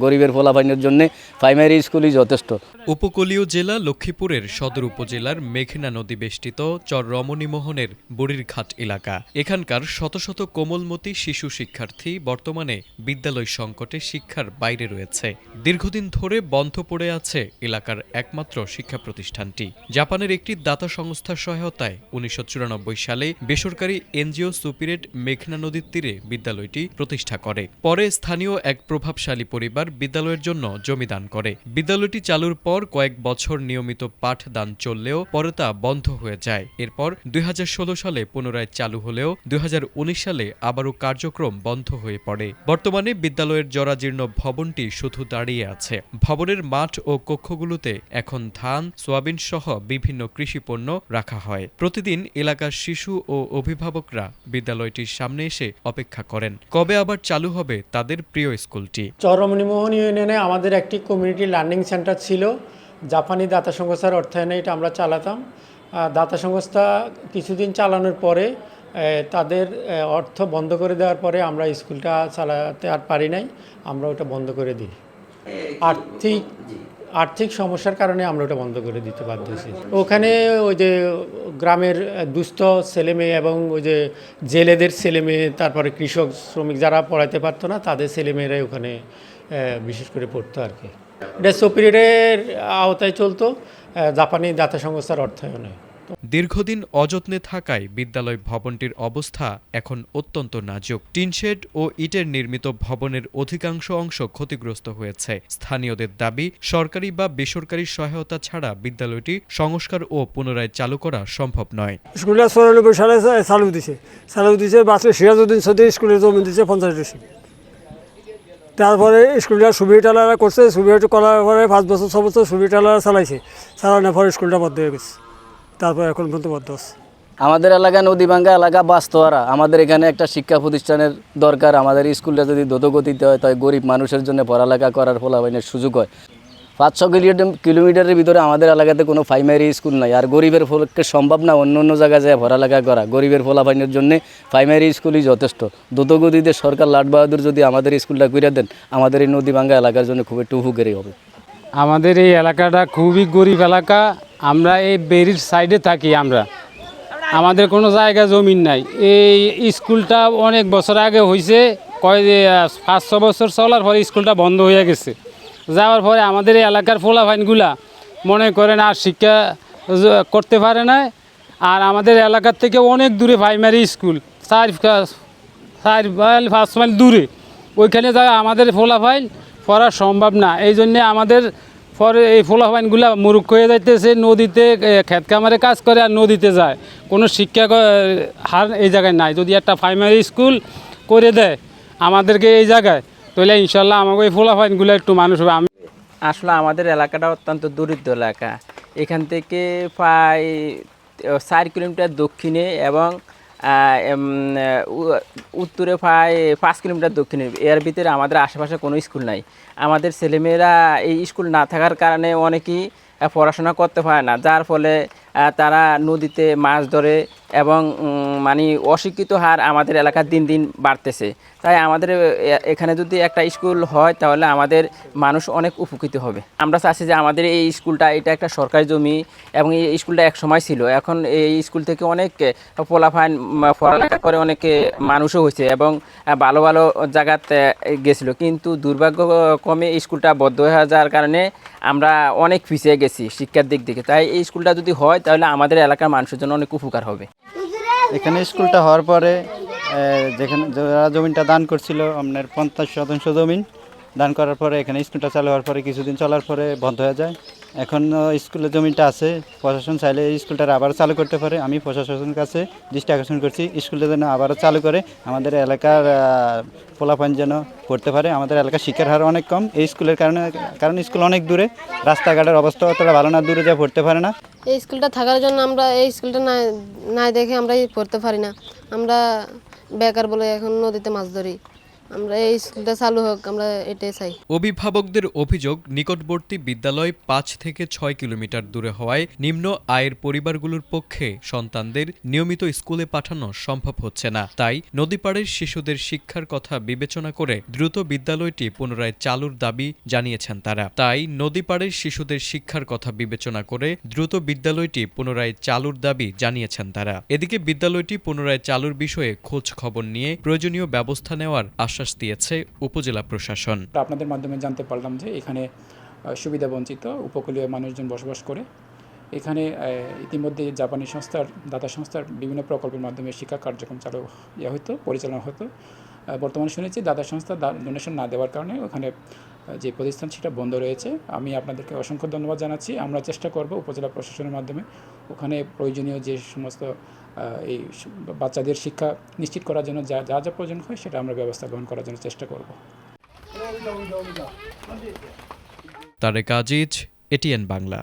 গরিবের ফলাফাইনের জন্য প্রাইমারি স্কুলই যথেষ্ট। উপকূলীয় জেলা লক্ষ্মীপুরের সদর উপজেলার মেঘনা নদী বেষ্টিত চর রমণীমোহনের বুড়িরঘাট এলাকা। এখানকার শত শত কোমলমতি শিশু শিক্ষার্থী বর্তমানে বিদ্যালয় সংকটে শিক্ষার বাইরে রয়েছে। দীর্ঘদিন ধরে বন্ধ পড়ে আছে এলাকার একমাত্র শিক্ষা প্রতিষ্ঠানটি। জাপানের একটি দাতা সংস্থার সহায়তায় 1994 সালে বেসরকারি এনজিও সুপিরেট মেঘনা নদীর তীরে বিদ্যালয়টি প্রতিষ্ঠা করে। পরে স্থানীয় এক প্রভাবশালী পরিবার বিদ্যালয়ের জন্য জমি দান করে। বিদ্যালয়টি চালুর পর কয়েক বছর নিয়মিত পাঠদান চললেও পরে তা বন্ধ হয়ে যায়। এরপর 2016 সালে পুনরায় চালু হলেও 2019 সালে আবারও কার্যক্রম বন্ধ হয়ে পড়ে। বর্তমানে বিদ্যালয়ের জরাজীর্ণ ভবনটি শুধু দাঁড়িয়ে আছে। ভবনের মাঠ ও কক্ষগুলোতে এখন ধান, সোয়াবিন সহ বিভিন্ন কৃষিপণ্য রাখা হয়। প্রতিদিন এলাকার শিশু ও অভিভাবকরা বিদ্যালয়টির সামনে এসে অপেক্ষা করেন কবে আবার চালু হবে তাদের প্রিয় স্কুলটি। চর রমণীমোহন ইউনিয়নে আমাদের একটি কমিউনিটি লার্নিং সেন্টার ছিল। জাপানি দাতা সংস্থার অর্থায়নে এটা আমরা চালাতাম। দাতা সংস্থা কিছুদিন চালানোর পরে তাদের অর্থ বন্ধ করে দেওয়ার পরে আমরা স্কুলটা চালাতে আর পারি নাই, আমরা ওটা বন্ধ করে দিই। আর্থিক সমস্যার কারণে আমরা ওটা বন্ধ করে দিতে বাধ্য হয়েছি। ওখানে ওই যে গ্রামের দুস্থ ছেলেমেয়ে এবং ওই যে জেলেদের ছেলেমেয়ে, তারপরে কৃষক শ্রমিক যারা পড়াইতে পারতো না তাদের ছেলেমেয়েরাই ওখানে বিশেষ করে পড়তো আর কি। এটা সুপিরিয়রের আওতায় চলতো, জাপানি দাতা সংস্থার অর্থায়নে। দীর্ঘদিন অযত্নে থাকায় বিদ্যালয় ভবনটির অবস্থা এখন অত্যন্ত নাজুক। টিনশেড ও ইটের নির্মিত ভবনের অধিকাংশ অংশ ক্ষতিগ্রস্ত হয়েছে। স্থানীয়দের দাবি, সরকারি বা বেসরকারি সহায়তা ছাড়া বিদ্যালয়টি সংস্কার ও পুনরায় চালু করা সম্ভব নয়। স্কুলটা 94 সালে চালু দিছে বাসে সিরাজউদ্দিন সৌদি স্কুলের জমি দিচ্ছে 50 ডিসি। তারপরে স্কুলটা সুবিধাটালারা করছে, সুবিধা করার পরে 5 বছর 6 বছর সুবিধাটালারা চালানোর পরে স্কুলটা বন্ধ হয়ে গেছে। তারপর এখন পর্যন্ত বদ্ধ আছে। আমাদের এলাকা নদীভাঙ্গা এলাকা বাস্তোয়ারা, আমাদের এখানে একটা শিক্ষা প্রতিষ্ঠানের দরকার। আমাদের স্কুলটা যদি দ্রুতগতিতে হয় তাই গরিব মানুষের জন্য পড়ালেখা করার ফলাফলের সুযোগ হয়। 500 কিলোমিটারের ভিতরে আমাদের এলাকাতে কোনো প্রাইমারি স্কুল নাই, আর গরিবের পক্ষে সম্ভব না অন্য জায়গায় যায় পড়ালেখা করা। গরিবের ফলাফলের জন্য প্রাইমারি স্কুলই যথেষ্ট। দ্রুতগতিতে সরকার লাট বাহাদুর যদি আমাদের স্কুলটা করে দেন, আমাদের এই নদীভাঙ্গা এলাকার জন্য খুব একটু উপকারী হবে। আমাদের এই এলাকাটা খুবই গরিব এলাকা। আমরা এই বেরির সাইডে থাকি। আমাদের কোনো জায়গা জমিন নাই। এই স্কুলটা অনেক বছর আগে হয়েছে, 5-6 বছর চলার পরে স্কুলটা বন্ধ হয়ে গেছে। যাওয়ার পরে আমাদের এই এলাকার পোলাপাইনগুলা মনে করেন আর শিক্ষা করতে পারে না। আর আমাদের এলাকার থেকে অনেক দূরে প্রাইমারি স্কুল 4-5 মাইল দূরে, ওইখানে যা আমাদের পোলাপাইন পড়া সম্ভব না। এই জন্যে আমাদের পরে এই পোলাপাইনগুলা মূর্খ হয়ে যাইতেছে, নদীতে ক্ষেত খামারে কাজ করে আর নদীতে যায়। কোনো শিক্ষা হার এই জায়গায় নাই। যদি একটা প্রাইমারি স্কুল করে দেয় আমাদেরকে এই জায়গায়, তাহলে ইনশাল্লাহ আমাকে এই পোলাপাইনগুলো একটু মানুষ হবে। আসলে আমাদের এলাকাটা অত্যন্ত দরিদ্র এলাকা। এখান থেকে প্রায় 4 কিলোমিটার দক্ষিণে এবং উত্তরে প্রায় 5 কিলোমিটার দক্ষিণে, এর ভিতরে আমাদের আশেপাশে কোনো স্কুল নাই। আমাদের ছেলেমেয়েরা এই স্কুল না থাকার কারণে অনেকেই পড়াশোনা করতে পারে না, যার ফলে তারা নদীতে মাছ ধরে এবং মানে অশিক্ষিত হার আমাদের এলাকার দিন দিন বাড়তেছে। তাই আমাদের এখানে যদি একটা স্কুল হয় তাহলে আমাদের মানুষ অনেক উপকৃত হবে। আমরা চাচ্ছি যে আমাদের এই স্কুলটা, এটা একটা সরকারি জমি এবং এই স্কুলটা এক সময় ছিল। এখন এই স্কুল থেকে অনেক পোলাপাইন পড়ালেখা করে অনেকে মানুষও হয়েছে এবং ভালো ভালো জায়গাতে গেছিলো, কিন্তু দুর্ভাগ্যক্রমে এই স্কুলটা বদ্ধ হয়ে যাওয়ার কারণে আমরা অনেক পিছিয়ে গেছি শিক্ষার দিক থেকে। তাই এই স্কুলটা যদি হয় তাহলে আমাদের এলাকার মানুষের জন্য অনেক উপকার হবে। এখানে স্কুলটা হওয়ার পরে যেখানে যারা জমিটা দান করছিল, আপনার 50% জমিন দান করার পরে এখানে স্কুলটা চালু হওয়ার পরে কিছুদিন চলার পরে বন্ধ হয়ে যায়। এখন স্কুলের জমিটা আছে, প্রশাসন চাইলে এই স্কুলটা আবারও চালু করতে পারে। আমি প্রশাসনের কাছে দৃষ্টি আকর্ষণ করছি স্কুলটা যেন আবারও চালু করে আমাদের এলাকার পোলাপান যেন পড়তে পারে। আমাদের এলাকার শিক্ষার হার অনেক কম এই স্কুলের কারণে, কারণ স্কুল অনেক দূরে, রাস্তাঘাটের অবস্থা অতটা ভালো না, দূরে যা পড়তে পারে না। এই স্কুলটা থাকার জন্য আমরা এই স্কুলটা না দেখে আমরা পড়তে পারি না। আমরা বেকার বলে এখন নদীতে মাছ ধরি। আমরা এই স্কুলটা চালু হোক, আমরা এটাই চাই। অভিভাবকদের অভিযোগ, নিকটবর্তী বিদ্যালয় 5 থেকে 6 কিলোমিটার দূরে হওয়ায় নিম্ন আয়ের পরিবারগুলোর পক্ষে সন্তানদের নিয়মিত স্কুলে পাঠানো সম্ভব হচ্ছে না। তাই নদীপাড়ের শিশুদের শিক্ষার কথা বিবেচনা করে দ্রুত বিদ্যালয়টি পুনরায় চালুর দাবি জানিয়েছেন তারা। এদিকে বিদ্যালয়টি পুনরায় চালুর বিষয়ে খোঁজ খবর নিয়ে প্রয়োজনীয় ব্যবস্থা নেওয়ার আশ্বাস দিয়েছে উপজেলা প্রশাসন। আপনাদের মাধ্যমে জানতে পারলাম যে এখানে সুবিধাবঞ্চিত উপকূলীয় মানুষজন বসবাস করে। এখানে ইতিমধ্যে জাপানি সংস্থার, দাতা সংস্থার বিভিন্ন প্রকল্পের মাধ্যমে শিক্ষা কার্যক্রম পরিচালনা হতো। বর্তমানে শুনেছি দাতা সংস্থা ডোনেশন না দেওয়ার কারণে ওখানে যে প্রতিষ্ঠান সেটা বন্ধ রয়েছে। আমি আপনাদেরকে অসংখ্য ধন্যবাদ জানাচ্ছি। আমরা চেষ্টা করব উপজেলা প্রশাসনের মাধ্যমে ওখানে প্রয়োজনীয় যে সমস্ত এই বাচ্চাদের শিক্ষা নিশ্চিত করার জন্য যা যা প্রয়োজন হয় সেটা আমরা ব্যবস্থা গ্রহণ করার জন্য চেষ্টা করব। তারেক আজিজ, এটিএন বাংলা।